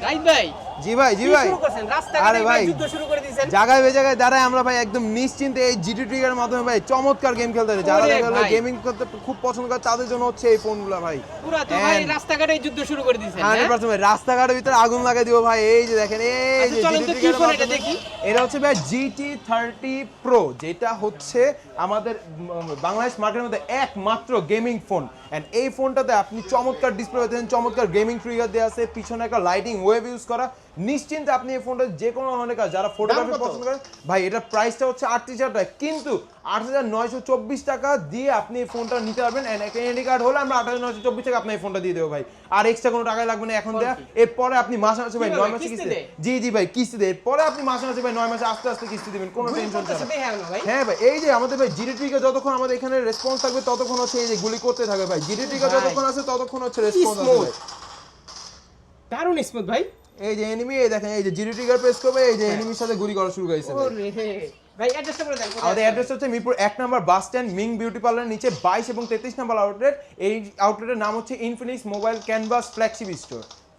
Right ভাই, জি ভাই জি ভাই, শুরু করছেন রাস্তাঘাটে ভাই যুদ্ধ শুরু করে দিয়েছেন। জায়গায় জায়গায় দাঁড়ায় আমরা ভাই একদম নিশ্চিন্তে এই জিটি ট্রিগারের মাধ্যমে ভাই চমৎকার গেম খেলতে পারি। যারা দেখা গেলো গেমিং করতে খুব পছন্দ করে তাদের জন্য হচ্ছে এই ফোনগুলো ভাই। পুরা তো ভাই রাস্তাঘাটে যুদ্ধ শুরু করে দিয়েছেন। 100% ভাই রাস্তাঘাটের ভিতরে আগুন লাগাই দিব ভাই। এই যে দেখেন এই যে চলেন তো কি ফোন এটা দেখি। এটা হচ্ছে ভাই GT30 Pro, যেটা হচ্ছে আমাদের বাংলাদেশ মার্কেটের মধ্যে একমাত্র গেমিং ফোন। এন্ড এই ফোনটাতে আপনি চমৎকার ডিসপ্লে পাচ্ছেন, চমৎকার গেমিং ট্রিগার দেওয়া আছে, পিছনে একটা লাইটিং ওয়েভ ইউজ করা। নিশ্চিন্তে আপনি এই ফোনটা যে কোনো ধরনের কাজ, যারা ফটোগ্রাফি পছন্দ করেন ভাই, এটার প্রাইসটা হচ্ছে 38,000 টাকা, কিন্তু 8,924 টাকা দিয়ে আপনি এই ফোনটা নিতে পারবেন। এন্ড একটা এনডি কার্ড হলে আমরা 8,924 টাকা আপনি এই ফোনটা দিয়ে দেবো ভাই। আর এক্সট্রা কোনো টাকাই লাগবে না এখন দেয়া। এরপরে আপনি মাসে মাসে ভাই 9 মাসে কিস্তি, জি জি ভাই কিস্তি দেয়। এরপরে আপনি মাসে মাসে ভাই 9 মাসে আস্তে আস্তে কিস্তি দিবেন, কোনো টেনশন ছাড়া। হ্যাঁ ভাই, এই যে আমাদের ভাই জিটি ট্রিগার যতক্ষণ আমাদের এখানে রেসপন্স থাকবে ততক্ষণ হচ্ছে এই যে গুলি করতে থাকবে ভাই। জিটি ট্রিগার যতক্ষণ আছে ততক্ষণ হচ্ছে রেসপন্স আছে ভাই। দারুণ স্মুথ ভাই। এই যে এনিমি, এই দেখেন এই যে জিটি ট্রিগার প্রেস করবে, এই যে এনিমির সাথে গুলি করা শুরু হয়েছে ভাই। ভাই অ্যাড্রেসটা বলে দেন। আমাদের অ্যাড্রেস হচ্ছে মিরপুর 1 নম্বর bus stand, Ming beauty parlour নিচে 22 এবং 33 নম্বর আউটলেট। এই আউটলেটের নাম হচ্ছে Infinix mobile canvas flagship store.